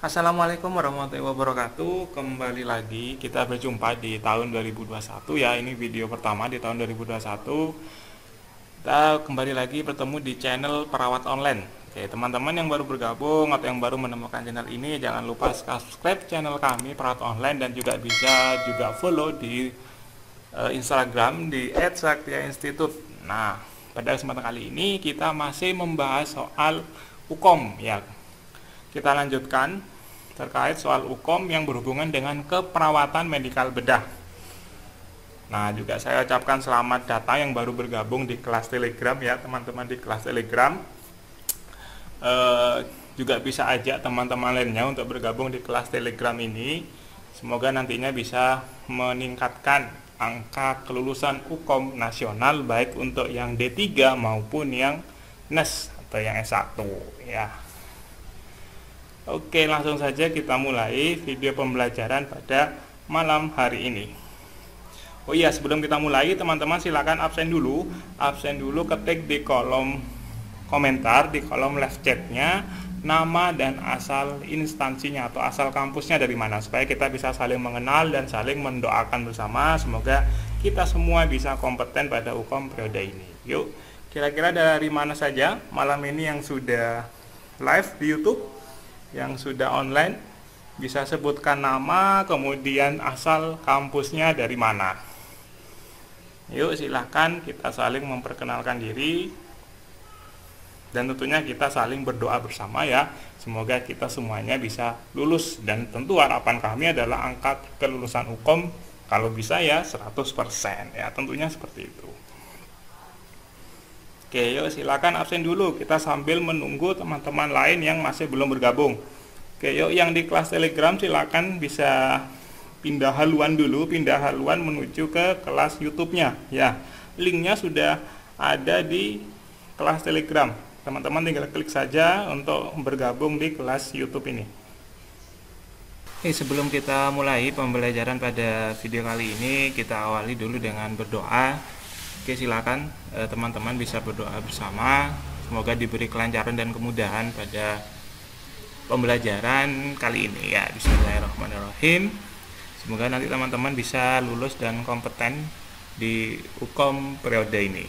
Assalamualaikum warahmatullahi wabarakatuh. Kembali lagi kita berjumpa di tahun 2021 ya. Ini video pertama di tahun 2021. Kita kembali lagi bertemu di channel Perawat Online. Oke, teman-teman yang baru bergabung atau yang baru menemukan channel ini, jangan lupa subscribe channel kami Perawat Online dan juga bisa follow di Instagram di @saktia_institute. Nah, pada kesempatan kali ini kita masih membahas soal hukum ya. Kita lanjutkan terkait soal hukum yang berhubungan dengan keperawatan medikal bedah. Nah, juga saya ucapkan selamat datang yang baru bergabung di kelas Telegram ya, teman-teman di kelas Telegram. Juga bisa ajak teman-teman lainnya untuk bergabung di kelas Telegram ini. Semoga nantinya bisa meningkatkan angka kelulusan hukum nasional baik untuk yang D3 maupun yang NES atau yang S1 ya. Oke, langsung saja kita mulai video pembelajaran pada malam hari ini. Oh iya, sebelum kita mulai, teman-teman silakan absen dulu, ketik di kolom komentar, di kolom live chatnya, nama dan asal instansinya atau asal kampusnya dari mana, supaya kita bisa saling mengenal dan saling mendoakan bersama. Semoga kita semua bisa kompeten pada hukum periode ini. Yuk, kira-kira dari mana saja malam ini yang sudah live di YouTube, yang sudah online, bisa sebutkan nama, kemudian asal kampusnya dari mana. Yuk silahkan kita saling memperkenalkan diri, dan tentunya kita saling berdoa bersama ya. Semoga kita semuanya bisa lulus, dan tentu harapan kami adalah angka kelulusan hukum kalau bisa ya 100% ya, tentunya seperti itu. Oke, yuk silakan absen dulu, kita sambil menunggu teman-teman lain yang masih belum bergabung. Oke, yuk yang di kelas Telegram silakan bisa pindah haluan menuju ke kelas YouTube-nya ya. Linknya sudah ada di kelas Telegram. Teman-teman tinggal klik saja untuk bergabung di kelas YouTube ini. Oke, sebelum kita mulai pembelajaran pada video kali ini, kita awali dulu dengan berdoa. Oke, silakan teman-teman bisa berdoa bersama. Semoga diberi kelancaran dan kemudahan pada pembelajaran kali ini ya. Bismillahirrahmanirrahim. Semoga nanti teman-teman bisa lulus dan kompeten di hukum periode ini.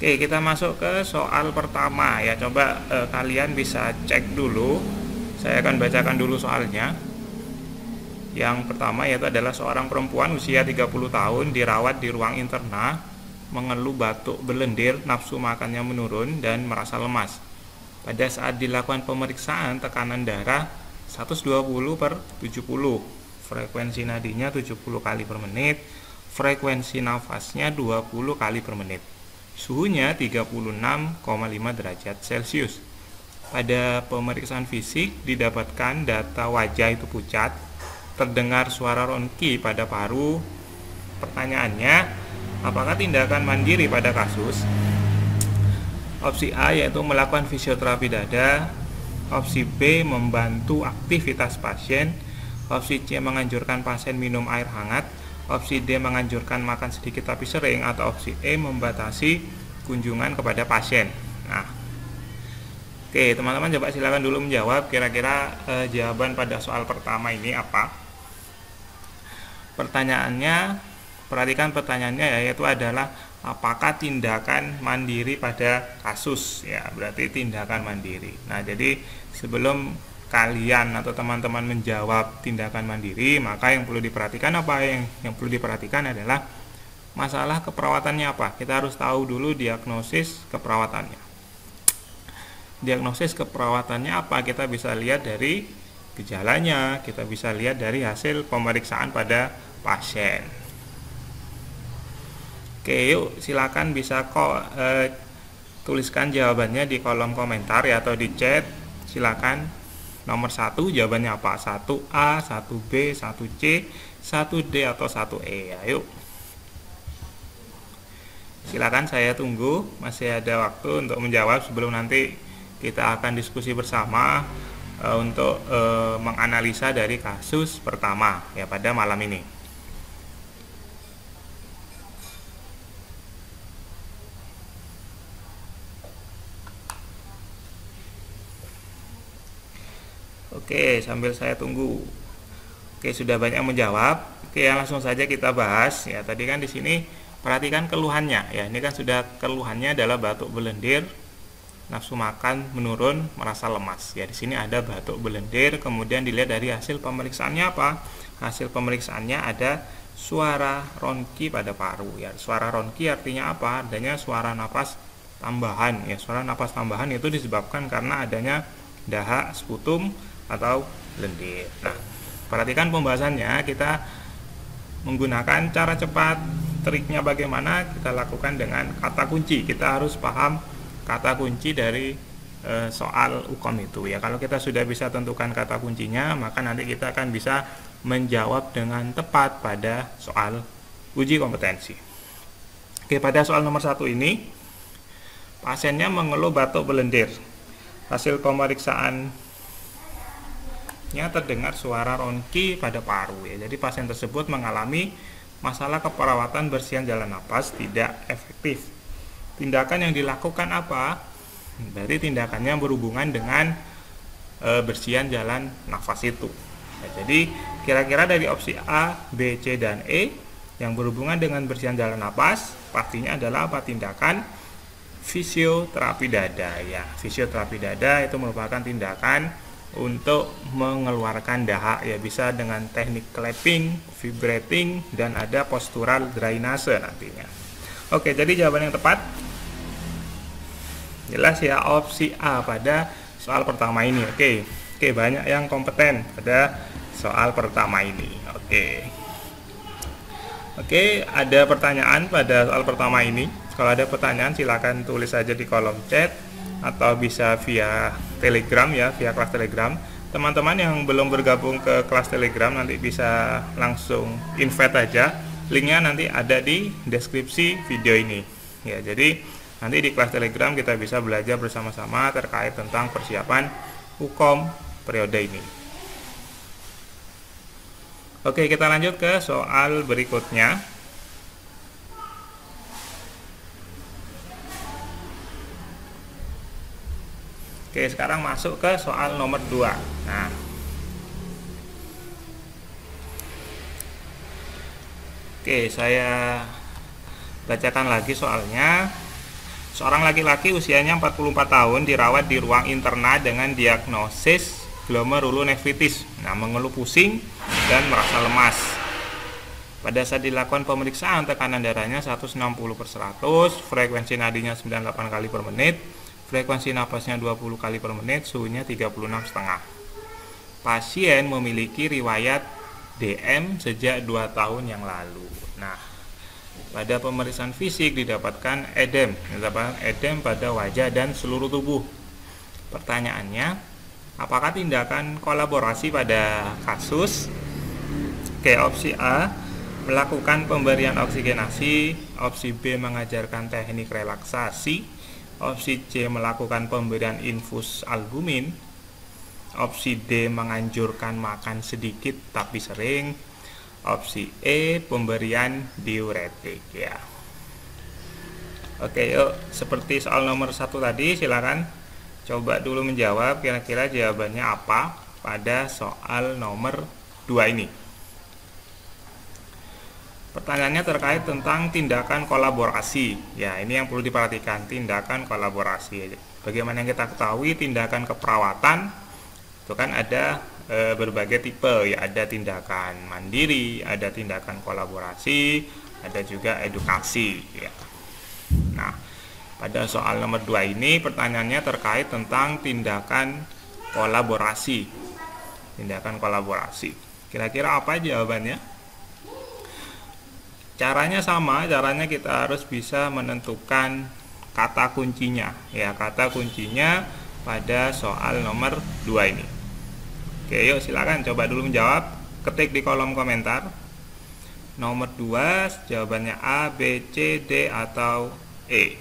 Oke, kita masuk ke soal pertama ya. Coba kalian bisa cek dulu. Saya akan bacakan dulu soalnya. Yang pertama yaitu adalah seorang perempuan usia 30 tahun dirawat di ruang interna, mengeluh batuk berlendir, nafsu makannya menurun dan merasa lemas. Pada saat dilakukan pemeriksaan, tekanan darah 120/70, frekuensi nadinya 70 kali per menit, frekuensi nafasnya 20 kali per menit. Suhunya 36,5 derajat Celcius. Pada pemeriksaan fisik didapatkan data wajah itu pucat, terdengar suara ronki pada paru. Pertanyaannya, apakah tindakan mandiri pada kasus? Opsi A yaitu melakukan fisioterapi dada, opsi B membantu aktivitas pasien, opsi C menganjurkan pasien minum air hangat, opsi D menganjurkan makan sedikit tapi sering, atau opsi E membatasi kunjungan kepada pasien. Nah, oke teman-teman coba silakan dulu menjawab kira-kira jawaban pada soal pertama ini apa. Pertanyaannya, perhatikan pertanyaannya yaitu adalah apakah tindakan mandiri pada kasus ya, berarti tindakan mandiri. Nah, jadi sebelum kalian atau teman-teman menjawab tindakan mandiri, maka yang perlu diperhatikan yang perlu diperhatikan adalah masalah keperawatannya apa. Kita harus tahu dulu diagnosis keperawatannya. Diagnosis keperawatannya apa? Kita bisa lihat dari gejalanya, kita bisa lihat dari hasil pemeriksaan pada pasien. Oke, yuk silakan bisa tuliskan jawabannya di kolom komentar ya, atau di chat. Silakan. Nomor 1 jawabannya apa? 1A, 1B, 1C, 1D atau 1E. Ayo. Silakan, saya tunggu. Masih ada waktu untuk menjawab sebelum nanti kita akan diskusi bersama untuk menganalisa dari kasus pertama ya pada malam ini. Oke, sambil saya tunggu. Oke, sudah banyak menjawab. Oke, langsung saja kita bahas ya. Tadi kan di sini perhatikan keluhannya ya. Ini kan sudah keluhannya adalah batuk berlendir, nafsu makan menurun, merasa lemas. Ya, di sini ada batuk berlendir, kemudian dilihat dari hasil pemeriksaannya apa? Hasil pemeriksaannya ada suara ronki pada paru ya. Suara ronki artinya apa? Adanya suara napas tambahan ya. Suara napas tambahan itu disebabkan karena adanya dahak, sputum atau lendir. Nah, perhatikan pembahasannya, kita menggunakan cara cepat. Triknya bagaimana? Kita lakukan dengan kata kunci. Kita harus paham kata kunci dari soal UKOM itu ya. Kalau kita sudah bisa tentukan kata kuncinya, maka nanti kita akan bisa menjawab dengan tepat pada soal uji kompetensi. Oke, pada soal nomor 1 ini pasiennya mengeluh batuk berlendir. Hasil pemeriksaannya terdengar suara ronki pada paru ya. Jadi pasien tersebut mengalami masalah keperawatan bersihan jalan napas tidak efektif. Tindakan yang dilakukan apa? Berarti tindakannya berhubungan dengan bersihan jalan nafas itu. Nah, jadi kira-kira dari opsi A, B, C, dan E yang berhubungan dengan bersihan jalan napas, pastinya adalah apa? Tindakan fisioterapi dada ya. Fisioterapi dada itu merupakan tindakan untuk mengeluarkan dahak ya, bisa dengan teknik clapping, vibrating, dan ada postural drainase nantinya. Oke, jadi jawaban yang tepat jelas ya opsi A pada soal pertama ini. Oke, banyak yang kompeten pada soal pertama ini. Oke, ada pertanyaan pada soal pertama ini. Kalau ada pertanyaan silakan tulis saja di kolom chat atau bisa via Telegram ya, via kelas Telegram. Teman-teman yang belum bergabung ke kelas Telegram nanti bisa langsung invite aja. Linknya nanti ada di deskripsi video ini. Ya, jadi nanti di kelas Telegram kita bisa belajar bersama-sama terkait tentang persiapan UKOM periode ini. Oke, kita lanjut ke soal berikutnya. Oke, sekarang masuk ke soal nomor 2. Nah, oke, saya bacakan lagi soalnya. Seorang laki-laki usianya 44 tahun dirawat di ruang interna dengan diagnosis glomerulonefritis. Nah, mengeluh pusing dan merasa lemas. Pada saat dilakukan pemeriksaan, tekanan darahnya 160/100, frekuensi nadinya 98 kali per menit, frekuensi napasnya 20 kali per menit, suhunya 36,5. Pasien memiliki riwayat DM sejak 2 tahun yang lalu. Nah, pada pemeriksaan fisik didapatkan edem pada wajah dan seluruh tubuh. Pertanyaannya, apakah tindakan kolaborasi pada kasus? Oke, opsi A melakukan pemberian oksigenasi, opsi B mengajarkan teknik relaksasi, opsi C melakukan pemberian infus albumin, opsi D menganjurkan makan sedikit tapi sering, opsi E pemberian diuretik ya. Oke, yuk seperti soal nomor 1 tadi, silakan coba dulu menjawab kira-kira jawabannya apa pada soal nomor 2 ini. Pertanyaannya terkait tentang tindakan kolaborasi. Ya, ini yang perlu diperhatikan, tindakan kolaborasi. Bagaimana yang kita ketahui, tindakan keperawatan itu kan ada berbagai tipe ya, ada tindakan mandiri, ada tindakan kolaborasi, ada juga edukasi ya. Nah, pada soal nomor 2 ini pertanyaannya terkait tentang tindakan kolaborasi. Tindakan kolaborasi. Kira-kira apa jawabannya? Caranya sama, caranya kita harus bisa menentukan kata kuncinya ya, kata kuncinya pada soal nomor 2 ini. Oke, yuk silakan coba dulu menjawab, ketik di kolom komentar. Nomor 2 jawabannya A, B, C, D atau E.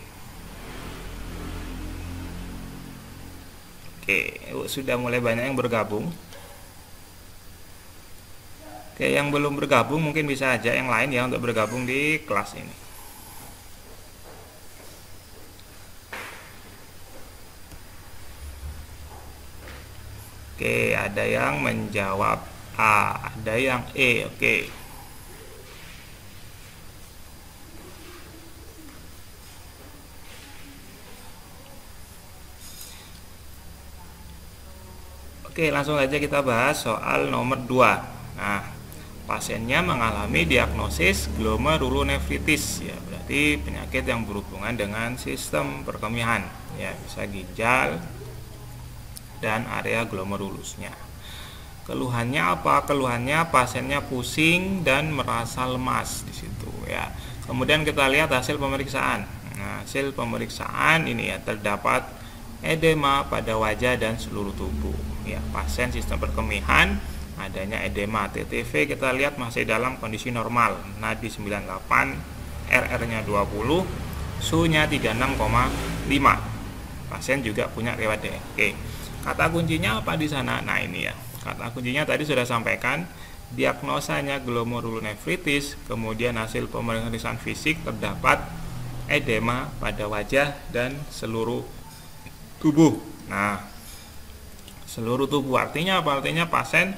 Oke, yuk, sudah mulai banyak yang bergabung. Oke, yang belum bergabung mungkin bisa aja yang lain ya untuk bergabung di kelas ini. Oke, ada yang menjawab A, ada yang E. Oke. Oke, langsung aja kita bahas soal nomor 2. Nah, pasiennya mengalami diagnosis glomerulonefritis, ya, berarti penyakit yang berhubungan dengan sistem perkemihan, ya, bisa ginjal dan area glomerulusnya. Keluhannya apa? Keluhannya pasiennya pusing dan merasa lemas di situ, ya. Kemudian kita lihat hasil pemeriksaan. Nah, hasil pemeriksaan ini ya, terdapat edema pada wajah dan seluruh tubuh. Ya, pasien sistem perkemihan, adanya edema. TTV kita lihat masih dalam kondisi normal. Nadi 98, RR-nya 20, SU-nya 36,5. Pasien juga punya riwayat DNG. Kata kuncinya apa di sana? Nah, ini ya. Kata kuncinya tadi sudah sampaikan, diagnosanya glomerulonefritis, kemudian hasil pemeriksaan fisik terdapat edema pada wajah dan seluruh tubuh. Nah, seluruh tubuh artinya apa? Artinya pasien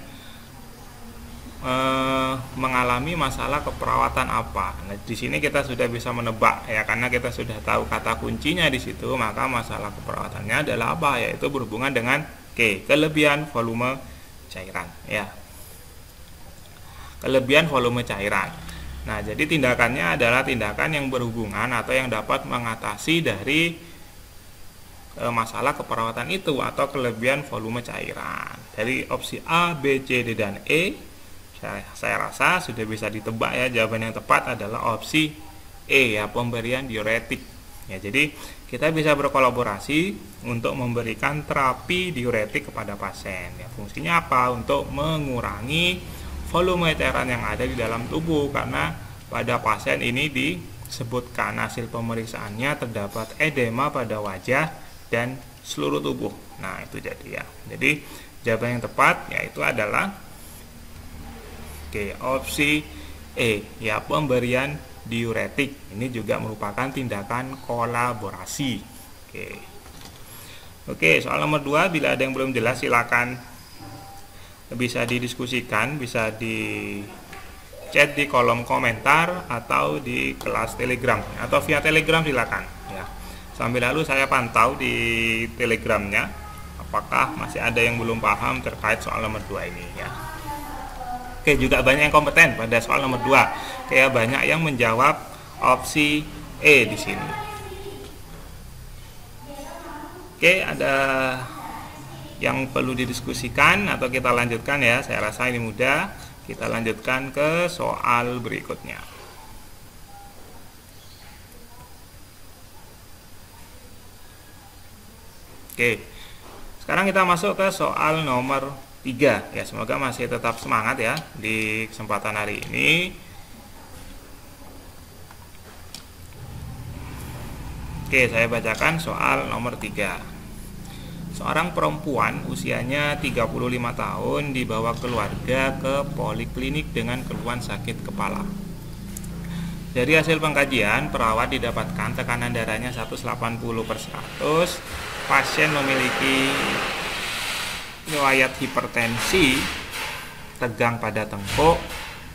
mengalami masalah keperawatan apa. Nah, di sini kita sudah bisa menebak ya, karena kita sudah tahu kata kuncinya di situ, maka masalah keperawatannya adalah apa? Yaitu berhubungan dengan kelebihan volume cairan, ya. Kelebihan volume cairan. Nah, jadi tindakannya adalah tindakan yang berhubungan atau yang dapat mengatasi dari masalah keperawatan itu atau kelebihan volume cairan. Dari opsi A, B, C, D, dan E, saya rasa sudah bisa ditebak ya, jawaban yang tepat adalah opsi E, ya, pemberian diuretik. Ya, jadi kita bisa berkolaborasi untuk memberikan terapi diuretik kepada pasien. Ya, fungsinya apa? Untuk mengurangi volume cairan yang ada di dalam tubuh, karena pada pasien ini disebutkan hasil pemeriksaannya terdapat edema pada wajah dan seluruh tubuh. Nah, itu jadi ya. Jadi jawaban yang tepat yaitu adalah opsi E, ya, pemberian diuretik. Ini juga merupakan tindakan kolaborasi. Oke, soal nomor 2, bila ada yang belum jelas silakan bisa didiskusikan, bisa di chat di kolom komentar atau di kelas Telegram atau via Telegram silakan ya. Sambil lalu saya pantau di Telegramnya apakah masih ada yang belum paham terkait soal nomor 2 ini ya. Oke, juga banyak yang kompeten pada soal nomor 2. Kayak banyak yang menjawab opsi E di sini. Oke, ada yang perlu didiskusikan atau kita lanjutkan ya. Saya rasa ini mudah. Kita lanjutkan ke soal berikutnya. Oke, sekarang kita masuk ke soal nomor 3 ya. Semoga masih tetap semangat ya di kesempatan hari ini. Oke, saya bacakan soal nomor 3. Seorang perempuan usianya 35 tahun dibawa keluarga ke poliklinik dengan keluhan sakit kepala. Dari hasil pengkajian, perawat didapatkan tekanan darahnya 180/100. Pasien memiliki riwayat hipertensi, tegang pada tengkuk.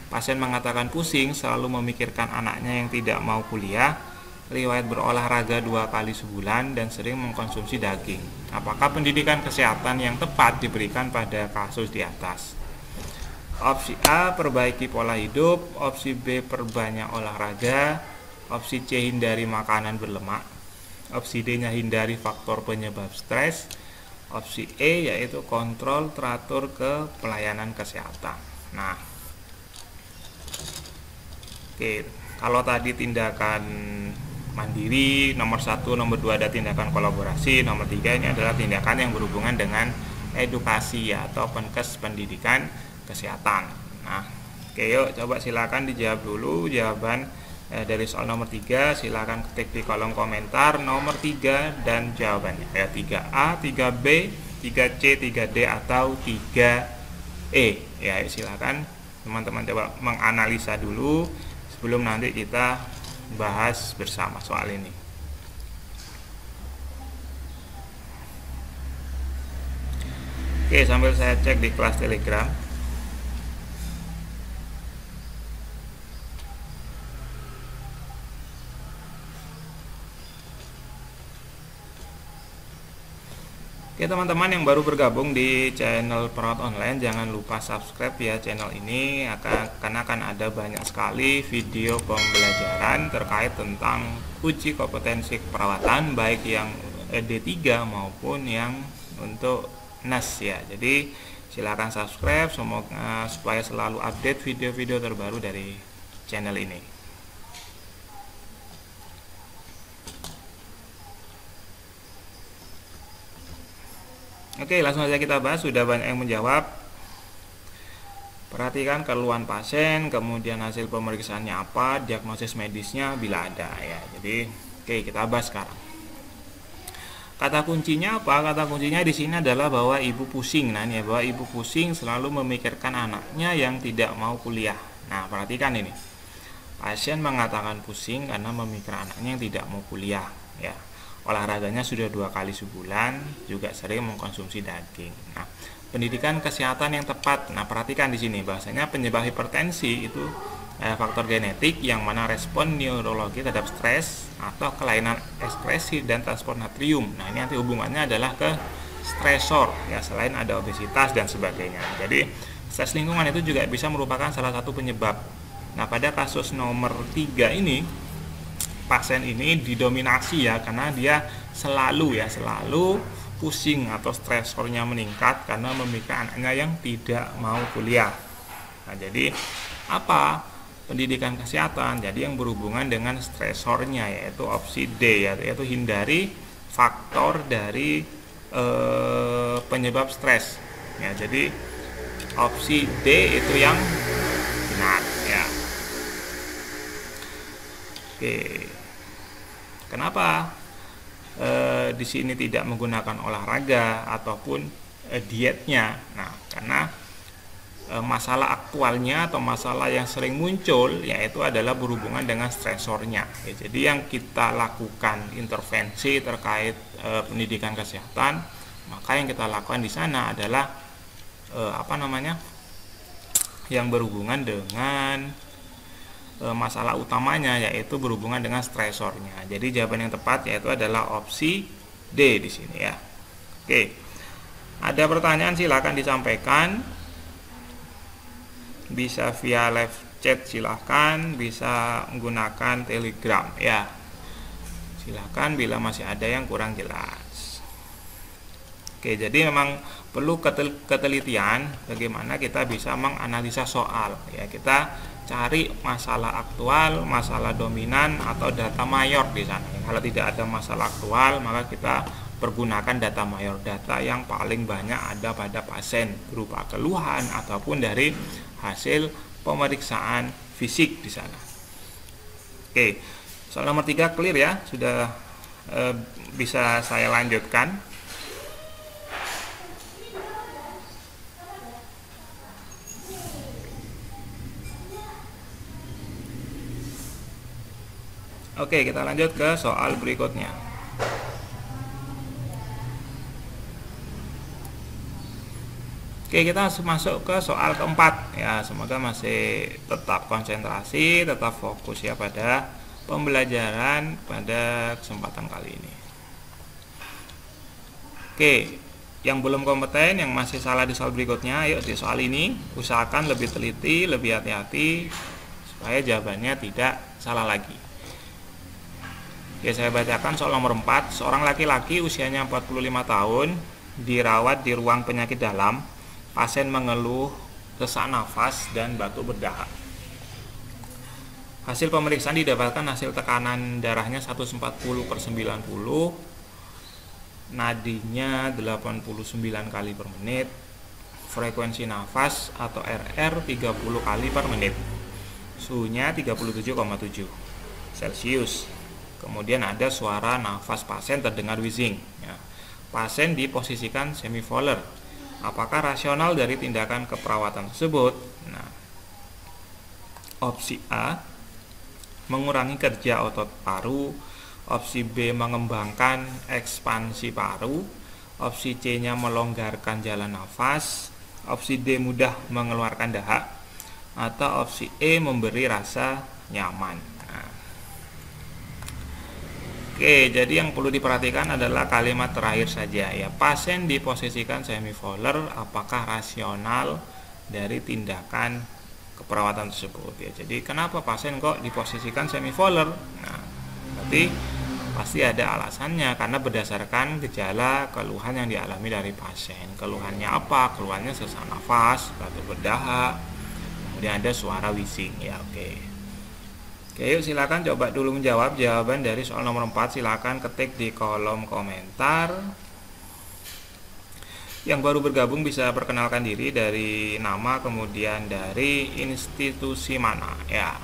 Pasien mengatakan pusing, selalu memikirkan anaknya yang tidak mau kuliah. Riwayat berolahraga 2 kali sebulan dan sering mengkonsumsi daging. Apakah pendidikan kesehatan yang tepat diberikan pada kasus di atas? Opsi A, perbaiki pola hidup. Opsi B, perbanyak olahraga. Opsi C, hindari makanan berlemak. Opsi D-nya hindari faktor penyebab stres. Opsi E yaitu kontrol teratur ke pelayanan kesehatan. Nah, oke, kalau tadi tindakan mandiri, nomor 1, nomor 2 ada tindakan kolaborasi, nomor 3 ini adalah tindakan yang berhubungan dengan edukasi ya, atau penkes pendidikan kesehatan. Nah, oke, yuk coba silakan dijawab dulu jawaban dari soal nomor 3. Silakan ketik di kolom komentar nomor 3 dan jawabannya ya, 3A, 3B, 3C, 3D atau 3E ya. Silakan teman-teman coba menganalisa dulu sebelum nanti kita bahas bersama soal ini. Oke, sambil saya cek di kelas Telegram. Oke teman-teman yang baru bergabung di channel Perawat Online, jangan lupa subscribe ya channel ini, karena akan ada banyak sekali video pembelajaran terkait tentang uji kompetensi keperawatan, baik yang D3 maupun yang untuk NAS ya. Jadi silakan subscribe semoga supaya selalu update video-video terbaru dari channel ini. Oke, langsung saja kita bahas. Sudah banyak yang menjawab. Perhatikan keluhan pasien, kemudian hasil pemeriksaannya apa, diagnosis medisnya bila ada ya. Jadi, oke, kita bahas sekarang. Kata kuncinya apa? Kata kuncinya di sini adalah bahwa ibu pusing. Nah, ini ya, bahwa ibu pusing selalu memikirkan anaknya yang tidak mau kuliah. Nah, perhatikan ini. Pasien mengatakan pusing karena memikirkan anaknya yang tidak mau kuliah ya. Olahraganya sudah 2 kali sebulan, juga sering mengkonsumsi daging. Nah, pendidikan kesehatan yang tepat. Nah, perhatikan di sini bahasanya penyebab hipertensi itu faktor genetik yang mana respon neurologi terhadap stres atau kelainan ekskresi dan transport natrium. Nah, ini nanti hubungannya adalah ke stresor ya, selain ada obesitas dan sebagainya. Jadi, stres lingkungan itu juga bisa merupakan salah satu penyebab. Nah, pada kasus nomor 3 ini pasien ini didominasi ya, karena dia selalu pusing atau stresornya meningkat karena memikirkan anaknya yang tidak mau kuliah. Nah, jadi apa pendidikan kesehatan? Jadi yang berhubungan dengan stresornya, yaitu opsi D ya, yaitu hindari faktor dari penyebab stres ya. Jadi opsi D itu yang benar ya. Oke. Kenapa di sini tidak menggunakan olahraga ataupun dietnya? Nah, karena masalah aktualnya atau masalah yang sering muncul yaitu adalah berhubungan dengan stresornya. Ya, jadi yang kita lakukan intervensi terkait pendidikan kesehatan, maka yang kita lakukan di sana adalah yang berhubungan dengan masalah utamanya, yaitu berhubungan dengan stresornya. Jadi jawaban yang tepat yaitu adalah opsi D di sini ya. Oke. Ada pertanyaan silakan disampaikan. Bisa via live chat silakan, bisa menggunakan Telegram ya. Silakan bila masih ada yang kurang jelas. Oke, jadi memang perlu ketelitian bagaimana kita bisa menganalisa soal ya. Kita cari masalah aktual, masalah dominan atau data mayor di sana. Kalau tidak ada masalah aktual, maka kita pergunakan data mayor, data yang paling banyak ada pada pasien berupa keluhan ataupun dari hasil pemeriksaan fisik di sana. Oke, soal nomor 3 clear ya, sudah bisa saya lanjutkan. Oke, kita lanjut ke soal berikutnya. Oke, kita masuk ke soal keempat ya. Semoga masih tetap konsentrasi, tetap fokus ya pada pembelajaran pada kesempatan kali ini. Oke, yang belum kompeten, yang masih salah di soal berikutnya, yuk di soal ini usahakan lebih teliti, lebih hati-hati supaya jawabannya tidak salah lagi. Oke, saya bacakan soal nomor 4. Seorang laki-laki usianya 45 tahun dirawat di ruang penyakit dalam. Pasien mengeluh sesak nafas dan batuk berdahak. Hasil pemeriksaan didapatkan hasil tekanan darahnya 140/90, nadinya 89 kali per menit, frekuensi nafas atau RR 30 kali per menit, suhunya 37,7 Celcius. Kemudian ada suara nafas pasien terdengar wheezing ya. Pasien diposisikan semivolar. Apakah rasional dari tindakan keperawatan tersebut? Nah, opsi A mengurangi kerja otot paru, opsi B mengembangkan ekspansi paru, opsi C-nya melonggarkan jalan nafas, opsi D mudah mengeluarkan dahak, atau opsi E memberi rasa nyaman. Nah. Oke, jadi yang perlu diperhatikan adalah kalimat terakhir saja ya. Pasien diposisikan semivolar, apakah rasional dari tindakan keperawatan tersebut ya. Jadi kenapa pasien kok diposisikan semivolar? Nah, berarti pasti ada alasannya karena berdasarkan gejala keluhan yang dialami dari pasien. Keluhannya apa? Keluhannya sesak nafas, batuk berdahak, kemudian ada suara wheezing ya. Oke, yuk silakan coba dulu menjawab jawaban dari soal nomor 4. Silakan ketik di kolom komentar. Yang baru bergabung bisa perkenalkan diri dari nama, kemudian dari institusi mana ya.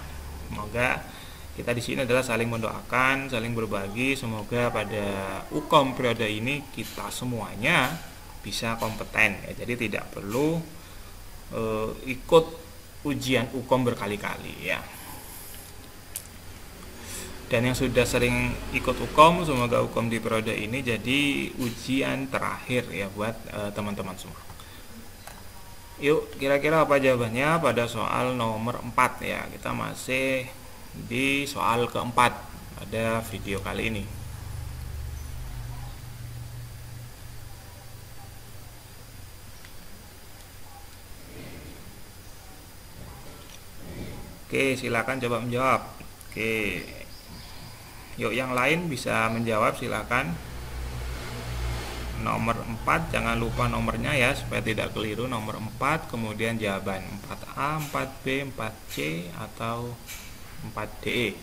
Semoga kita di sini adalah saling mendoakan, saling berbagi. Semoga pada UKOM periode ini kita semuanya bisa kompeten ya. Jadi tidak perlu ikut ujian UKOM berkali-kali ya. Dan yang sudah sering ikut UKOM, semoga UKOM di periode ini jadi ujian terakhir ya buat teman-teman semua. Yuk, kira-kira apa jawabannya pada soal nomor 4 ya. Kita masih di soal keempat pada video kali ini. Oke, silakan coba menjawab. Oke. Yuk, yang lain bisa menjawab, silakan. Nomor 4, jangan lupa nomornya ya supaya tidak keliru. Nomor 4, kemudian jawaban 4A, 4B, 4C atau 4D.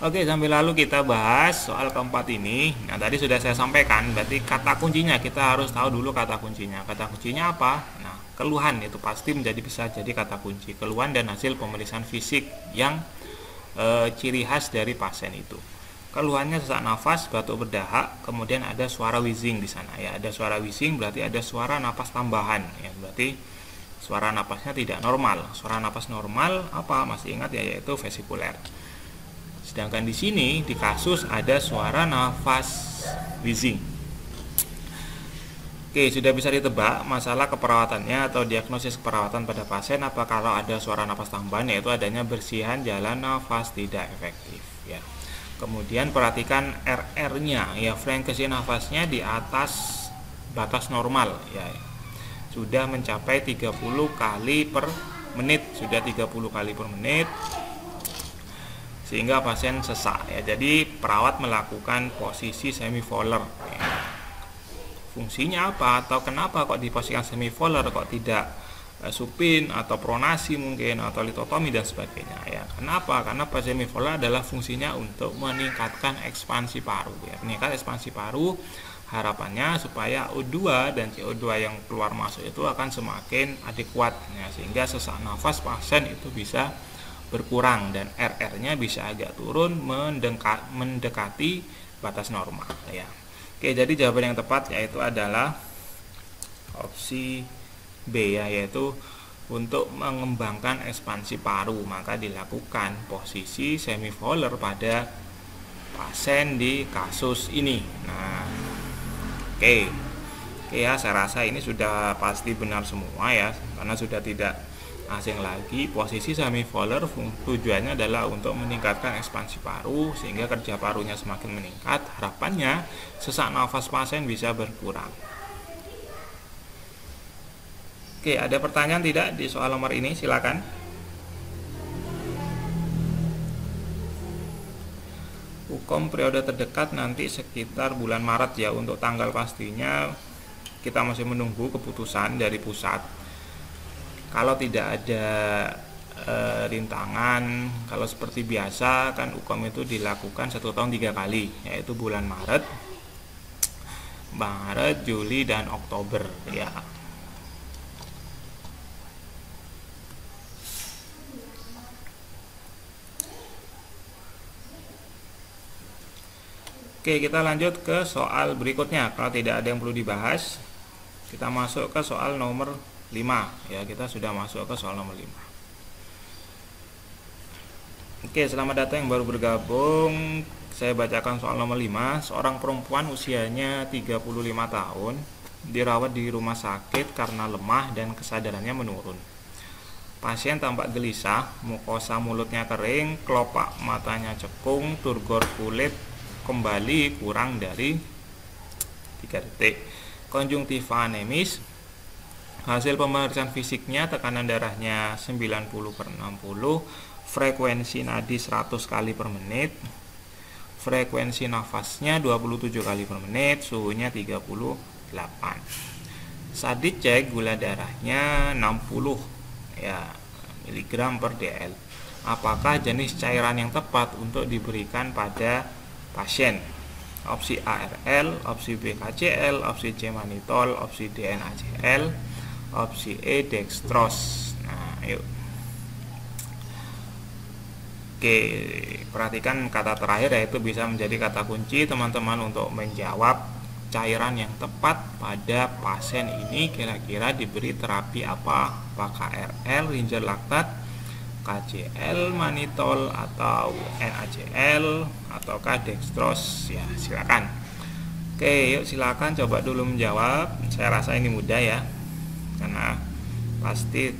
Oke, sambil lalu kita bahas soal keempat ini. Nah, tadi sudah saya sampaikan, berarti kata kuncinya kita harus tahu dulu kata kuncinya. Kata kuncinya apa? Nah, keluhan itu pasti bisa jadi kata kunci. Keluhan dan hasil pemeriksaan fisik yang ciri khas dari pasien itu. Keluhannya sesak nafas, batuk berdahak, kemudian ada suara wheezing di sana ya. Ada suara wheezing berarti ada suara napas tambahan ya. Berarti suara napasnya tidak normal. Suara napas normal apa? Masih ingat ya, yaitu vesikuler. Sedangkan di sini di kasus ada suara nafas wheezing. Oke, sudah bisa ditebak masalah keperawatannya atau diagnosis keperawatan pada pasien apa kalau ada suara nafas tambahan, yaitu adanya bersihan jalan nafas tidak efektif ya. Kemudian perhatikan RR-nya ya, frekuensi nafasnya di atas batas normal ya. Sudah mencapai 30 kali per menit, sudah 30 kali per menit. Sehingga pasien sesak ya. Jadi perawat melakukan posisi semivolar ya. Fungsinya apa atau kenapa kok diposisikan semivolar, kok tidak supin atau pronasi mungkin atau litotomi dan sebagainya ya. Kenapa? Karena semivolar adalah fungsinya untuk meningkatkan ekspansi paru ya. Meningkat ekspansi paru harapannya supaya O2 dan CO2 yang keluar masuk itu akan semakin adekuat ya, sehingga sesak nafas pasien itu bisa berkurang dan RR-nya bisa agak turun mendekati batas normal ya. Oke, jadi jawaban yang tepat yaitu adalah opsi B ya, yaitu untuk mengembangkan ekspansi paru maka dilakukan posisi semivolar pada pasien di kasus ini. Nah, oke ya, saya rasa ini sudah pasti benar semua ya, karena sudah tidak asing lagi. Posisi semivolar tujuannya adalah untuk meningkatkan ekspansi paru sehingga kerja parunya semakin meningkat. Harapannya sesak nafas pasien bisa berkurang. Oke, ada pertanyaan tidak di soal nomor ini? Silakan. UKOM periode terdekat nanti sekitar bulan Maret ya. Untuk tanggal pastinya kita masih menunggu keputusan dari pusat. Kalau tidak ada rintangan, kalau seperti biasa kan UKOM itu dilakukan 1 tahun 3 kali, yaitu bulan Maret, Juli dan Oktober ya. Oke, kita lanjut ke soal berikutnya. Kalau tidak ada yang perlu dibahas, kita masuk ke soal nomor 5 ya. Kita sudah masuk ke soal nomor 5. Oke, selamat datang yang baru bergabung. Saya bacakan soal nomor 5. Seorang perempuan usianya 35 tahun dirawat di rumah sakit karena lemah dan kesadarannya menurun. Pasien tampak gelisah, mukosa mulutnya kering, kelopak matanya cekung, turgor kulit kembali kurang dari 3 detik. Konjungtiva anemis. Hasil pemeriksaan fisiknya, tekanan darahnya 90/60, frekuensi nadi 100 kali per menit, frekuensi nafasnya 27 kali per menit, suhunya 38. Saat dicek gula darahnya 60 ya miligram per dl. Apakah jenis cairan yang tepat untuk diberikan pada pasien? Opsi ARL, opsi B KCl, opsi C manitol, opsi D NaCl, opsi E dextrose. Nah, yuk. Oke, perhatikan kata terakhir, yaitu bisa menjadi kata kunci teman-teman untuk menjawab cairan yang tepat pada pasien ini. Kira-kira diberi terapi apa? Apakah RL, ringer laktat, KCl, manitol, atau NaCl, ataukah dextrose? Ya, silakan. Oke, yuk silakan coba dulu menjawab. Saya rasa ini mudah ya, karena pasti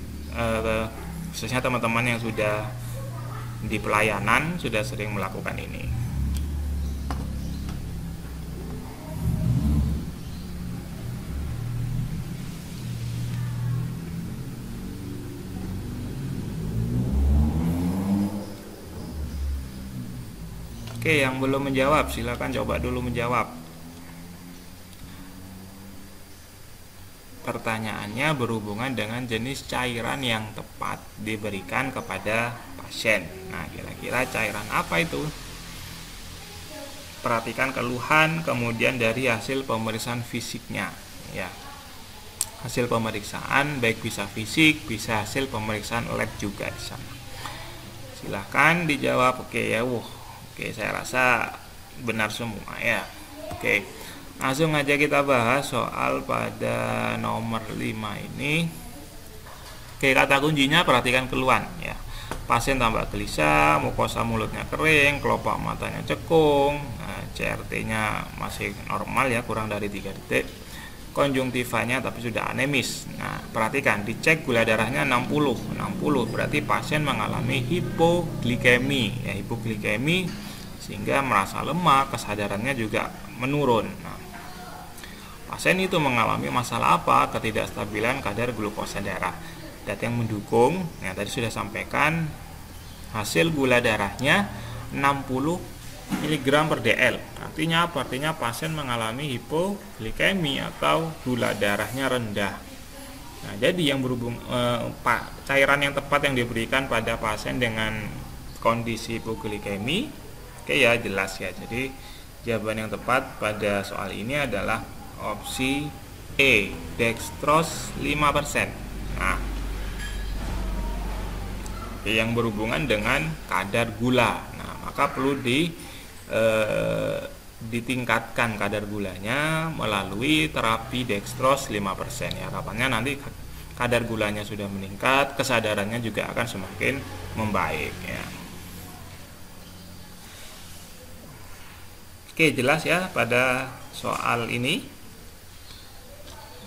khususnya teman-teman yang sudah di pelayanan sudah sering melakukan ini. Oke, yang belum menjawab silakan coba dulu menjawab. Pertanyaannya berhubungan dengan jenis cairan yang tepat diberikan kepada pasien. Nah, kira-kira cairan apa itu? Perhatikan keluhan, kemudian dari hasil pemeriksaan fisiknya ya. Hasil pemeriksaan baik bisa fisik, bisa hasil pemeriksaan lab juga di sana. Silahkan dijawab. Oke ya. Oke, saya rasa benar semua ya. Oke, langsung aja kita bahas soal pada nomor 5 ini. Oke, kata kuncinya perhatikan keluhan ya. Pasien tampak gelisah, mukosa mulutnya kering, kelopak matanya cekung, CRT-nya masih normal ya, kurang dari 3 detik. Konjungtivanya tapi sudah anemis. Nah, perhatikan, dicek gula darahnya 60 berarti pasien mengalami hipoglikemi ya, hipoglikemi sehingga merasa lemah, kesadarannya juga menurun. Nah, pasien itu mengalami masalah apa? Ketidakstabilan kadar glukosa darah. Data yang mendukung, ya tadi sudah sampaikan, hasil gula darahnya 60 mg per dl. Artinya apa? Artinya pasien mengalami hipoglikemi atau gula darahnya rendah. Nah, jadi yang berhubung cairan yang tepat yang diberikan pada pasien dengan kondisi hipoglikemi, oke ya, jelas ya. Jadi jawaban yang tepat pada soal ini adalah opsi E, dextrose 5%. Nah, yang berhubungan dengan kadar gula. Nah, maka perlu ditingkatkan kadar gulanya melalui terapi dextrose 5% ya. Harapannya nanti kadar gulanya sudah meningkat, kesadarannya juga akan semakin membaik ya. Oke, jelas ya pada soal ini.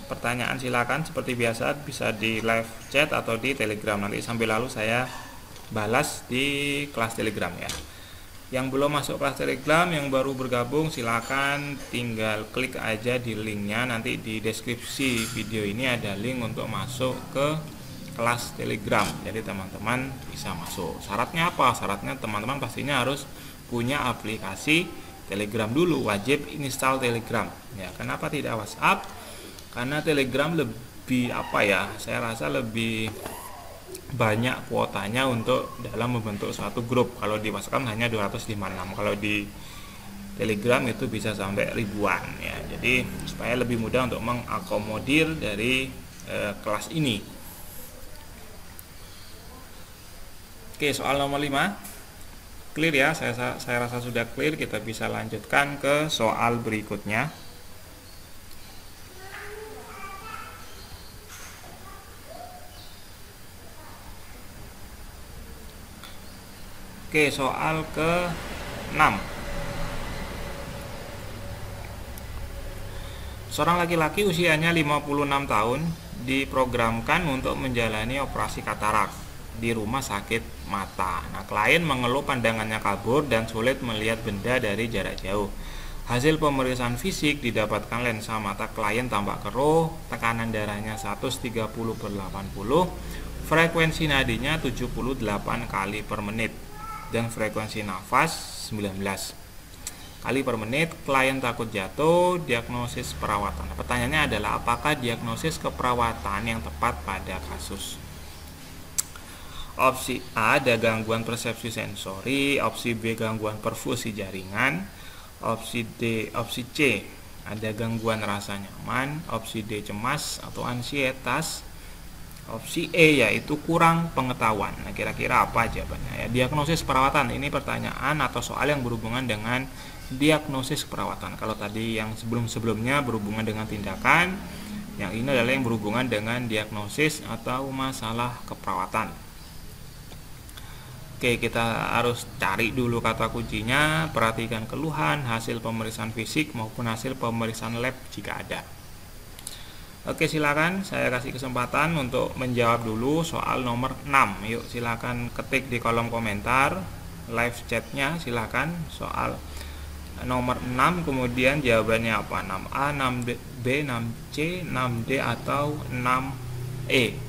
Pertanyaan silakan seperti biasa bisa di live chat atau di Telegram, nanti sambil lalu saya balas di kelas Telegram ya. Yang belum masuk kelas Telegram, yang baru bergabung, silakan tinggal klik aja di linknya. Nanti di deskripsi video ini ada link untuk masuk ke kelas Telegram. Jadi teman-teman bisa masuk. Syaratnya apa? Syaratnya teman-teman pastinya harus punya aplikasi Telegram dulu, wajib install Telegram. Ya, kenapa tidak WhatsApp? Karena Telegram lebih saya rasa lebih banyak kuotanya untuk dalam membentuk suatu grup. Kalau di WhatsApp hanya 256, kalau di Telegram itu bisa sampai ribuan ya. Jadi supaya lebih mudah untuk mengakomodir dari kelas ini. Oke, soal nomor 5 clear ya, saya rasa sudah clear. Kita bisa lanjutkan ke soal berikutnya. Oke, soal ke-6. Seorang laki-laki usianya 56 tahun diprogramkan untuk menjalani operasi katarak di rumah sakit mata. Nah, klien mengeluh pandangannya kabur dan sulit melihat benda dari jarak jauh. Hasil pemeriksaan fisik didapatkan lensa mata klien tampak keruh, tekanan darahnya 130/80, frekuensi nadinya 78 kali per menit, dan frekuensi nafas 19 kali per menit. Klien takut jatuh. Diagnosis perawatan. Pertanyaannya adalah apakah diagnosis keperawatan yang tepat pada kasus? Opsi A ada gangguan persepsi sensori, opsi B gangguan perfusi jaringan, opsi C ada gangguan rasa nyaman, opsi D cemas atau ansietas, opsi E yaitu kurang pengetahuan. Nah, kira-kira apa jawabannya ya? Diagnosis perawatan ini pertanyaan atau soal yang berhubungan dengan diagnosis perawatan. Kalau tadi yang sebelum-sebelumnya berhubungan dengan tindakan, yang ini adalah yang berhubungan dengan diagnosis atau masalah keperawatan. Oke, kita harus cari dulu kata kuncinya, perhatikan keluhan, hasil pemeriksaan fisik maupun hasil pemeriksaan lab jika ada. Oke, silakan saya kasih kesempatan untuk menjawab dulu soal nomor 6. Yuk, silakan ketik di kolom komentar live chatnya, silakan soal nomor 6, kemudian jawabannya apa? 6A, 6B, 6C, 6D atau 6E.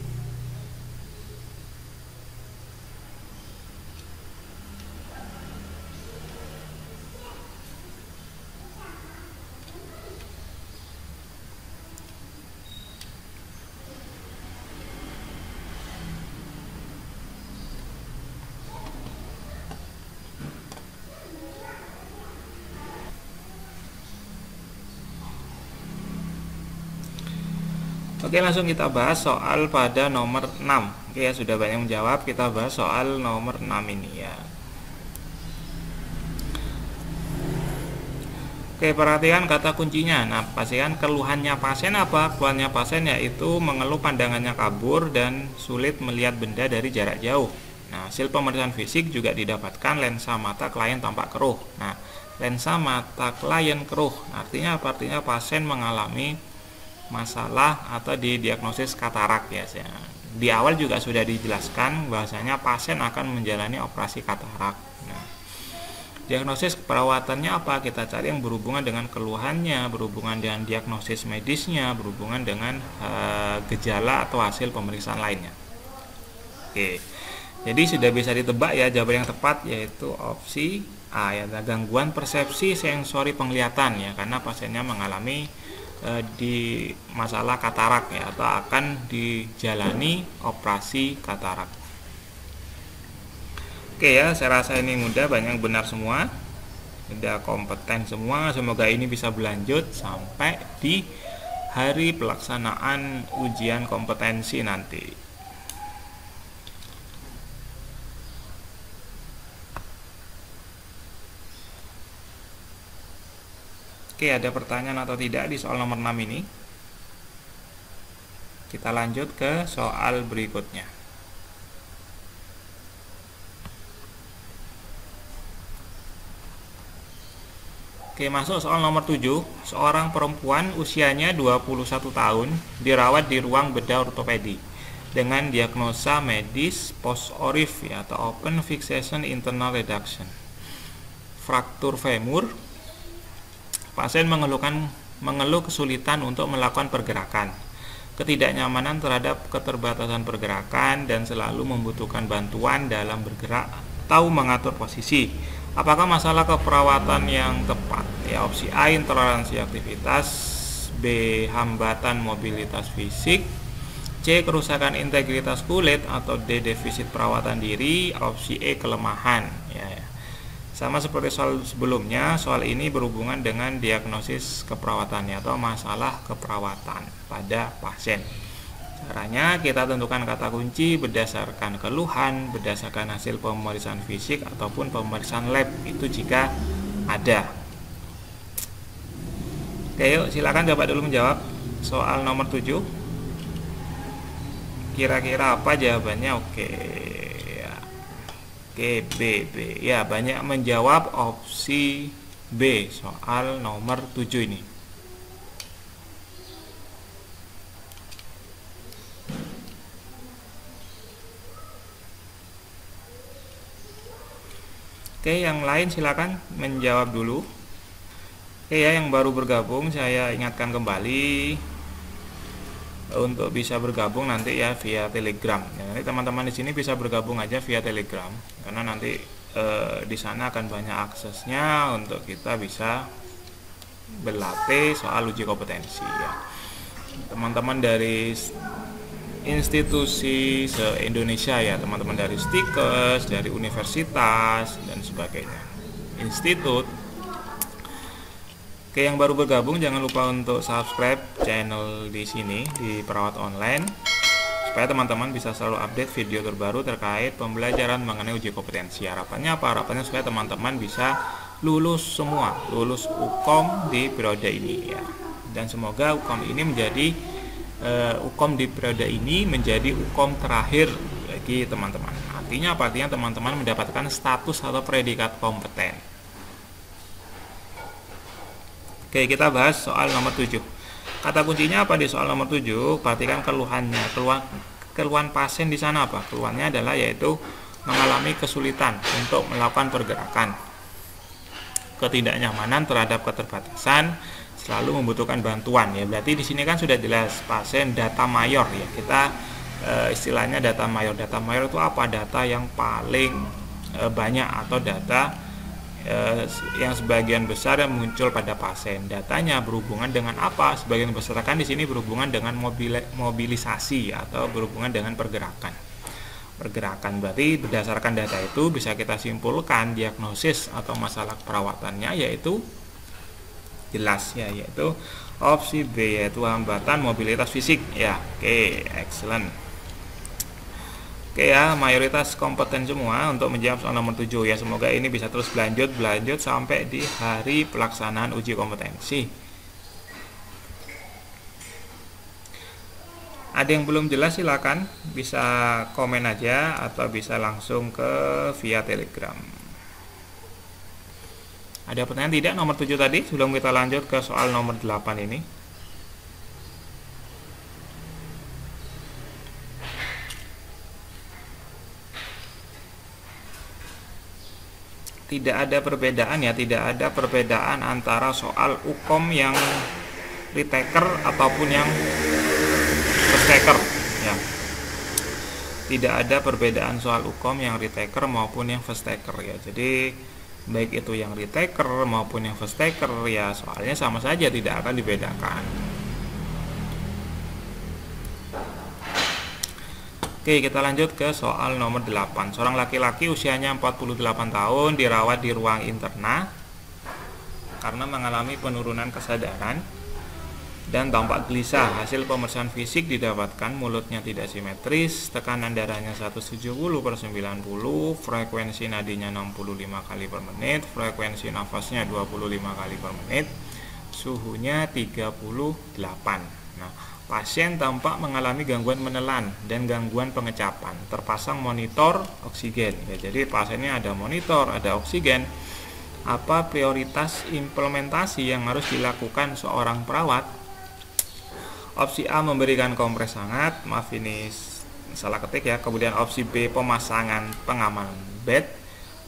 Oke, langsung kita bahas soal pada nomor 6. Oke ya, sudah banyak menjawab, kita bahas soal nomor 6 ini ya. Oke, perhatikan kata kuncinya. Nah, pastikan keluhannya pasien apa? Keluhannya pasien yaitu mengeluh pandangannya kabur dan sulit melihat benda dari jarak jauh. Nah, hasil pemeriksaan fisik juga didapatkan lensa mata klien tampak keruh. Nah, lensa mata klien keruh artinya apa? Artinya pasien mengalami masalah atau didiagnosis katarak ya. Di awal juga sudah dijelaskan bahwasanya pasien akan menjalani operasi katarak. Nah, diagnosis perawatannya apa? Kita cari yang berhubungan dengan keluhannya, berhubungan dengan diagnosis medisnya, berhubungan dengan gejala atau hasil pemeriksaan lainnya. Oke, jadi sudah bisa ditebak ya, jawaban yang tepat yaitu opsi A ya, gangguan persepsi sensori penglihatan ya, karena pasiennya mengalami di masalah katarak ya, atau akan dijalani operasi katarak. Oke ya, saya rasa ini mudah, banyak benar semua, sudah kompeten semua. Semoga ini bisa berlanjut sampai di hari pelaksanaan ujian kompetensi nanti. Oke, ada pertanyaan atau tidak di soal nomor 6 ini? Kita lanjut ke soal berikutnya. Oke, masuk soal nomor 7. Seorang perempuan usianya 21 tahun dirawat di ruang bedah ortopedi dengan diagnosa medis post-orif ya, atau open fixation internal reduction, fraktur femur. Pasien mengeluh kesulitan untuk melakukan pergerakan, ketidaknyamanan terhadap keterbatasan pergerakan, dan selalu membutuhkan bantuan dalam bergerak atau mengatur posisi. Apakah masalah keperawatan yang tepat? Ya, opsi A intoleransi aktivitas, B hambatan mobilitas fisik, C kerusakan integritas kulit, atau D defisit perawatan diri, opsi E kelemahan ya. Sama seperti soal sebelumnya, soal ini berhubungan dengan diagnosis keperawatannya atau masalah keperawatan pada pasien. Caranya kita tentukan kata kunci berdasarkan keluhan, berdasarkan hasil pemeriksaan fisik ataupun pemeriksaan lab, itu jika ada. Oke, yuk silakan coba dulu menjawab soal nomor 7. Kira-kira apa jawabannya? Oke. Oke, B. Ya, banyak menjawab opsi B, soal nomor 7 ini. Oke, yang lain silakan menjawab dulu. Oke ya, yang baru bergabung saya ingatkan kembali untuk bisa bergabung nanti ya via Telegram. Ya, nanti teman-teman di sini bisa bergabung aja via Telegram karena nanti di sana akan banyak aksesnya untuk kita bisa berlatih soal uji kompetensi ya. Teman-teman dari institusi se-Indonesia ya, teman-teman dari Stikes, dari universitas dan sebagainya, institut. Oke, yang baru bergabung jangan lupa untuk subscribe channel di sini di Perawat Online supaya teman-teman bisa selalu update video terbaru terkait pembelajaran mengenai uji kompetensi. Harapannya apa? Harapannya supaya teman-teman bisa lulus semua, lulus UKOM di periode ini ya. Dan semoga UKOM ini menjadi UKOM di periode ini menjadi UKOM terakhir bagi teman-teman. Artinya apa? Artinya teman-teman mendapatkan status atau predikat kompeten. Oke, kita bahas soal nomor 7. Kata kuncinya apa di soal nomor 7? Perhatikan keluhannya. Keluhan pasien di sana apa? Keluhannya adalah yaitu mengalami kesulitan untuk melakukan pergerakan, ketidaknyamanan terhadap keterbatasan, selalu membutuhkan bantuan ya. Berarti di sini kan sudah jelas pasien data mayor ya. Kita istilahnya data mayor. Data mayor itu apa? Data yang paling banyak atau data yang sebagian besar yang muncul pada pasien. Datanya berhubungan dengan apa? Sebagian besar kan di sini berhubungan dengan mobilisasi atau berhubungan dengan pergerakan. Pergerakan berarti berdasarkan data itu bisa kita simpulkan diagnosis atau masalah perawatannya yaitu jelas ya, yaitu opsi B, yaitu hambatan mobilitas fisik ya. Oke, excellent. Oke ya, mayoritas kompeten semua untuk menjawab soal nomor 7 ya. Semoga ini bisa terus berlanjut sampai di hari pelaksanaan uji kompetensi. Ada yang belum jelas silakan bisa komen aja atau bisa langsung ke via Telegram. Ada pertanyaan tidak nomor 7 tadi? Sebelum kita lanjut ke soal nomor 8 ini. Tidak ada perbedaan ya, tidak ada perbedaan antara soal UKOM yang retaker ataupun yang first taker ya. Tidak ada perbedaan soal UKOM yang retaker maupun yang first taker ya. Jadi baik itu yang retaker maupun yang first taker ya, soalnya sama saja, tidak akan dibedakan. Oke, kita lanjut ke soal nomor 8. Seorang laki-laki usianya 48 tahun dirawat di ruang interna karena mengalami penurunan kesadaran dan tampak gelisah. Hasil pemeriksaan fisik didapatkan mulutnya tidak simetris, tekanan darahnya 170/90, frekuensi nadinya 65 kali per menit, frekuensi nafasnya 25 kali per menit, suhunya 38. Nah, pasien tampak mengalami gangguan menelan dan gangguan pengecapan. Terpasang monitor oksigen. Ya, jadi pasiennya ada monitor, ada oksigen. Apa prioritas implementasi yang harus dilakukan seorang perawat? Opsi A memberikan kompres hangat. Maaf ini salah ketik ya. Kemudian opsi B pemasangan pengaman bed.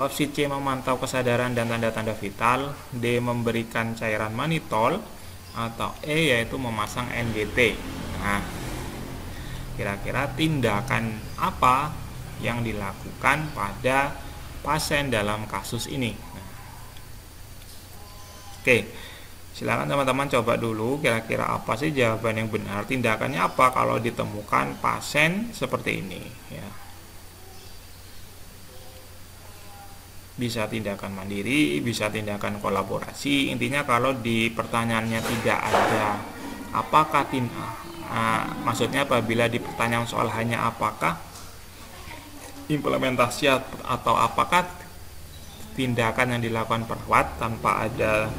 Opsi C memantau kesadaran dan tanda-tanda vital. D memberikan cairan manitol. Atau E yaitu memasang NGT. Nah, kira-kira tindakan apa yang dilakukan pada pasien dalam kasus ini? Nah, oke, silakan teman-teman coba dulu kira-kira apa sih jawaban yang benar, tindakannya apa kalau ditemukan pasien seperti ini ya. Bisa tindakan mandiri, bisa tindakan kolaborasi. Intinya kalau di pertanyaannya tidak ada apakah maksudnya apabila di pertanyaan soal hanya apakah implementasi atau apakah tindakan yang dilakukan perawat tanpa ada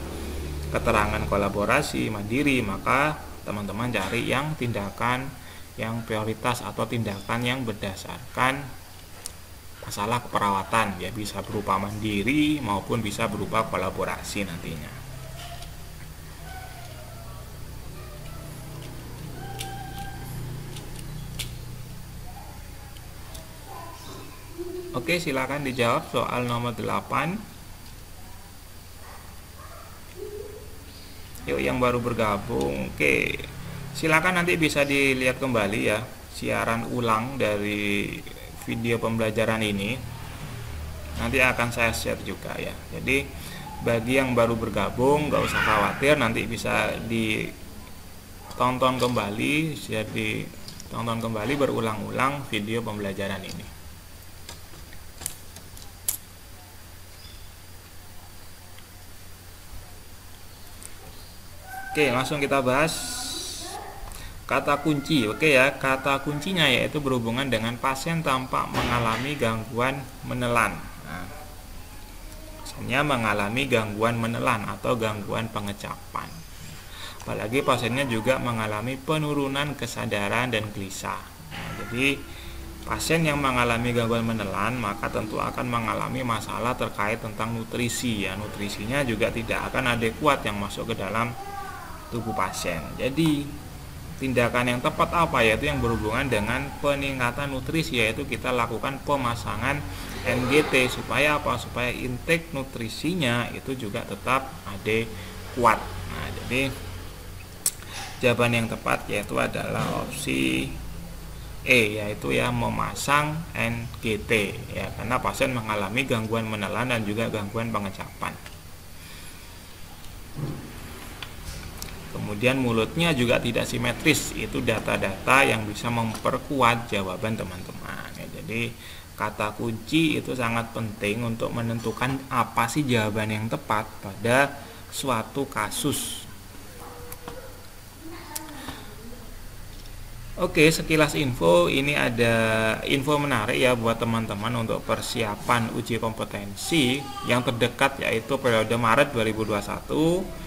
keterangan kolaborasi mandiri, maka teman-teman cari yang tindakan yang prioritas atau tindakan yang berdasarkan masalah keperawatan ya, bisa berupa mandiri maupun bisa berupa kolaborasi nantinya. Oke, silakan dijawab soal nomor 8. Yuk yang baru bergabung. Oke, silakan nanti bisa dilihat kembali ya siaran ulang dari video pembelajaran ini. Nanti akan saya share juga ya. Jadi bagi yang baru bergabung nggak usah khawatir, nanti bisa ditonton kembali, bisa ditonton kembali berulang-ulang video pembelajaran ini. Oke, langsung kita bahas kata kunci. Oke ya, kata kuncinya yaitu berhubungan dengan pasien tampak mengalami gangguan menelan. Nah, pasiennya mengalami gangguan menelan atau gangguan pengecapan. Apalagi pasiennya juga mengalami penurunan kesadaran dan gelisah. Nah, jadi pasien yang mengalami gangguan menelan maka tentu akan mengalami masalah terkait tentang nutrisi ya. Nutrisinya juga tidak akan adekuat yang masuk ke dalam tubuh pasien. Jadi tindakan yang tepat apa, yaitu yang berhubungan dengan peningkatan nutrisi, yaitu kita lakukan pemasangan NGT supaya apa? Supaya intake nutrisinya itu juga tetap adekuat. Nah, jadi jawaban yang tepat yaitu adalah opsi E, yaitu ya memasang NGT ya, karena pasien mengalami gangguan menelan dan juga gangguan pengecapan. Kemudian mulutnya juga tidak simetris, itu data-data yang bisa memperkuat jawaban teman-teman ya. Jadi kata kunci itu sangat penting untuk menentukan apa sih jawaban yang tepat pada suatu kasus. Oke, sekilas info, ini ada info menarik ya buat teman-teman untuk persiapan uji kompetensi yang terdekat, yaitu periode Maret 2021.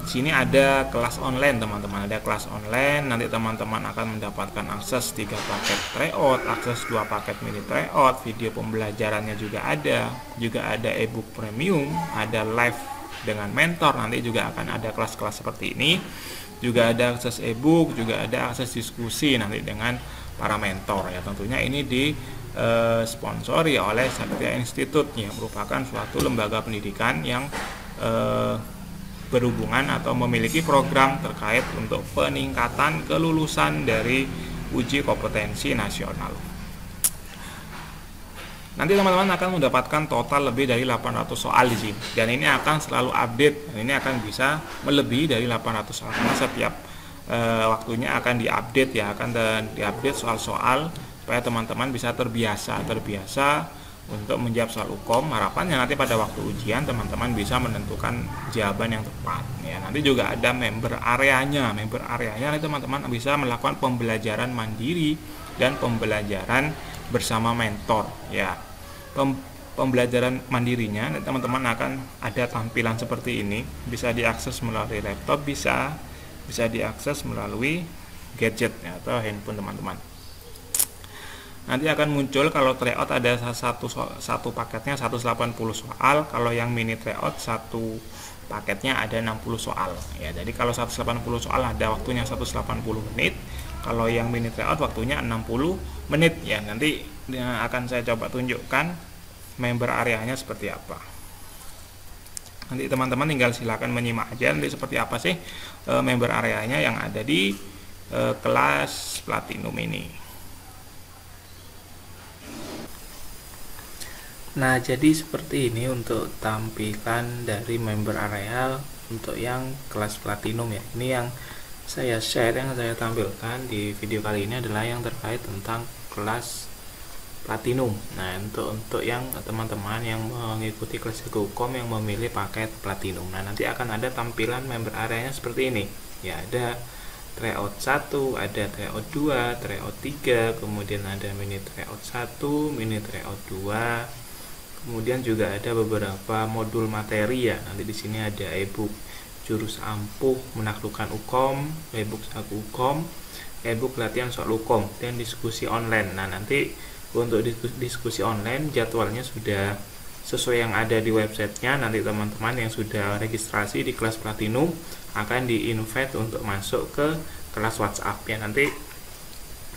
Di sini ada kelas online teman-teman, ada kelas online. Nanti teman-teman akan mendapatkan akses 3 paket tryout, akses 2 paket mini tryout, video pembelajarannya juga ada e-book premium, ada live dengan mentor. Nanti juga akan ada kelas-kelas seperti ini, juga ada akses e-book, juga ada akses diskusi nanti dengan para mentor ya. Tentunya ini disponsori oleh Satria Institute yang merupakan suatu lembaga pendidikan yang berhubungan atau memiliki program terkait untuk peningkatan kelulusan dari uji kompetensi nasional. Nanti teman-teman akan mendapatkan total lebih dari 800 soal di sini, dan ini akan selalu update, dan ini akan bisa melebihi dari 800 soal karena setiap waktunya akan diupdate ya, akan diupdate soal-soal supaya teman-teman bisa terbiasa untuk menjawab soal UKOM. Harapannya nanti pada waktu ujian teman-teman bisa menentukan jawaban yang tepat ya. Nanti juga ada member areanya nanti teman-teman bisa melakukan pembelajaran mandiri dan pembelajaran bersama mentor ya. Pembelajaran mandirinya teman-teman akan ada tampilan seperti ini, bisa diakses melalui laptop, bisa diakses melalui gadget ya, atau handphone teman-teman. Nanti akan muncul kalau tryout ada satu paketnya 180 soal, kalau yang mini tryout satu paketnya ada 60 soal ya. Jadi kalau 180 soal ada waktunya 180 menit, kalau yang mini tryout waktunya 60 menit ya. Nanti akan saya coba tunjukkan member areanya seperti apa. Nanti teman-teman tinggal silakan menyimak aja nanti seperti apa sih member areanya yang ada di kelas Platinum ini. Nah, jadi seperti ini untuk tampilan dari member area untuk yang kelas Platinum ya. Ini yang saya share, yang saya tampilkan di video kali ini adalah yang terkait tentang kelas Platinum. Nah, untuk yang teman-teman yang mengikuti kelas Hukum yang memilih paket Platinum. Nah, nanti akan ada tampilan member areanya seperti ini. Ya, ada tryout 1, ada tryout 2, tryout 3, kemudian ada mini tryout 1, mini tryout 2. Kemudian juga ada beberapa modul materi ya. Nanti di sini ada e-book Jurus Ampuh Menaklukkan UKOM, e-book Saku UKOM, e-book Latihan Soal UKOM, dan diskusi online. Nah, nanti untuk diskusi online jadwalnya sudah sesuai yang ada di websitenya. Nanti teman-teman yang sudah registrasi di kelas Platinum akan di-invite untuk masuk ke kelas WhatsApp ya. Nanti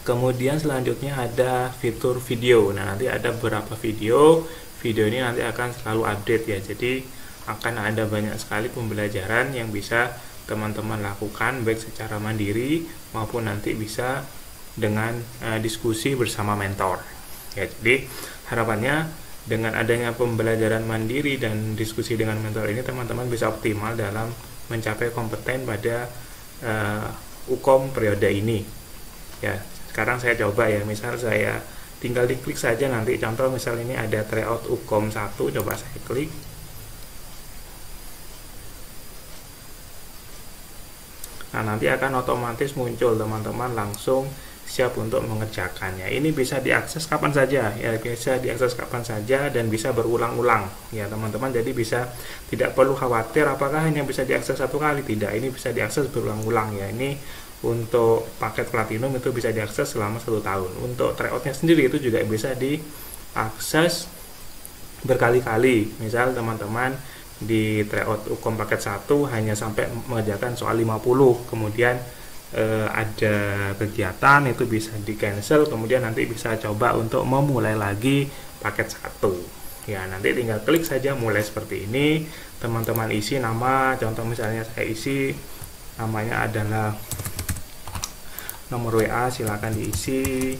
kemudian selanjutnya ada fitur video. Nah, nanti ada beberapa video ini nanti akan selalu update ya. Jadi akan ada banyak sekali pembelajaran yang bisa teman-teman lakukan baik secara mandiri maupun nanti bisa dengan diskusi bersama mentor ya. Jadi harapannya dengan adanya pembelajaran mandiri dan diskusi dengan mentor ini, teman-teman bisa optimal dalam mencapai kompeten pada UKOM periode ini ya. Sekarang saya coba ya, misal saya tinggal diklik saja, nanti contoh misal ini ada tryout UKOM 1, coba saya klik. Nah, nanti akan otomatis muncul, teman-teman langsung siap untuk mengerjakannya. Ini bisa diakses kapan saja ya, bisa diakses kapan saja dan bisa berulang-ulang ya teman-teman. Jadi bisa tidak perlu khawatir apakah hanya bisa diakses satu kali, tidak, ini bisa diakses berulang-ulang ya. Ini untuk paket Platinum itu bisa diakses selama 1 tahun. Untuk tryoutnya sendiri itu juga bisa diakses berkali-kali. Misal teman-teman di tryout UKOM paket 1 hanya sampai mengerjakan soal 50, kemudian ada kegiatan itu bisa di cancel, kemudian nanti bisa coba untuk memulai lagi paket 1 ya. Nanti tinggal klik saja mulai seperti ini, teman-teman isi nama, contoh misalnya saya isi namanya adalah nomor WA, silakan diisi.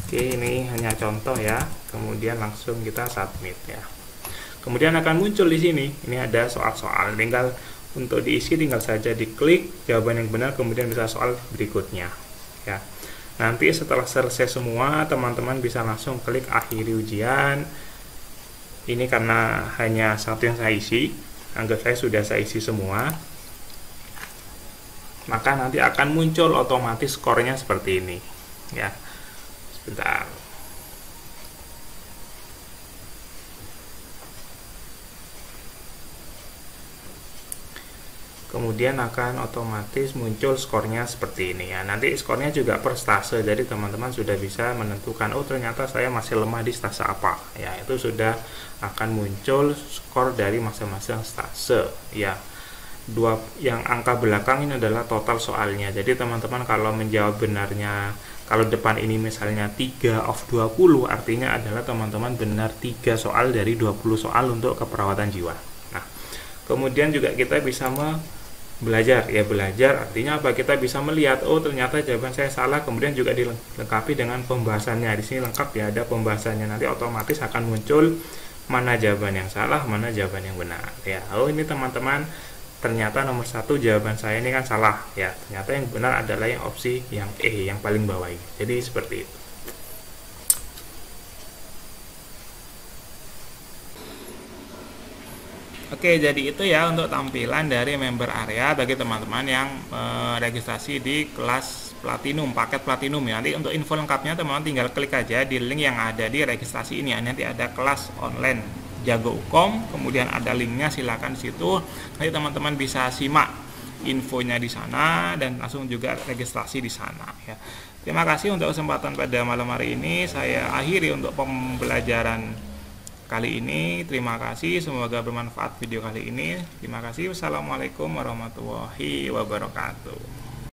Oke, ini hanya contoh ya. Kemudian langsung kita submit ya. Kemudian akan muncul di sini. Ini ada soal-soal. Tinggal untuk diisi tinggal saja diklik jawaban yang benar, kemudian bisa soal berikutnya ya. Nanti setelah selesai semua, teman-teman bisa langsung klik akhiri ujian. Ini karena hanya satu yang saya isi, anggap saya isi semua. Maka nanti akan muncul otomatis skornya seperti ini ya. Sebentar. Kemudian akan otomatis muncul skornya seperti ini ya. Nanti skornya juga per stase, jadi teman-teman sudah bisa menentukan, oh ternyata saya masih lemah di stase apa ya. Itu sudah akan muncul skor dari masing-masing stase ya. Yang angka belakang ini adalah total soalnya. Jadi teman-teman kalau menjawab benarnya, kalau depan ini misalnya 3 of 20, artinya adalah teman-teman benar 3 soal dari 20 soal untuk keperawatan jiwa. Nah, kemudian juga kita bisa belajar ya. Belajar artinya apa? Kita bisa melihat, oh ternyata jawaban saya salah, kemudian juga dilengkapi dengan pembahasannya. Di sini lengkap ya, ada pembahasannya. Nanti otomatis akan muncul mana jawaban yang salah, mana jawaban yang benar ya. Oh, ini teman-teman ternyata nomor 1 jawaban saya ini kan salah ya, ternyata yang benar adalah yang opsi yang E, yang paling bawah ini. Jadi seperti itu. Oke, jadi itu ya untuk tampilan dari member area bagi teman-teman yang registrasi di kelas Platinum, paket Platinum ya. Nanti untuk info lengkapnya teman-teman tinggal klik aja di link yang ada di registrasi ini ya. Nanti ada kelas online Jago UKOM, kemudian ada linknya, silakan di situ. Nanti teman-teman bisa simak infonya di sana dan langsung juga registrasi di sana ya. Terima kasih untuk kesempatan pada malam hari ini. Saya akhiri untuk pembelajaran kali ini. Terima kasih, semoga bermanfaat video kali ini. Terima kasih. Wassalamualaikum warahmatullahi wabarakatuh.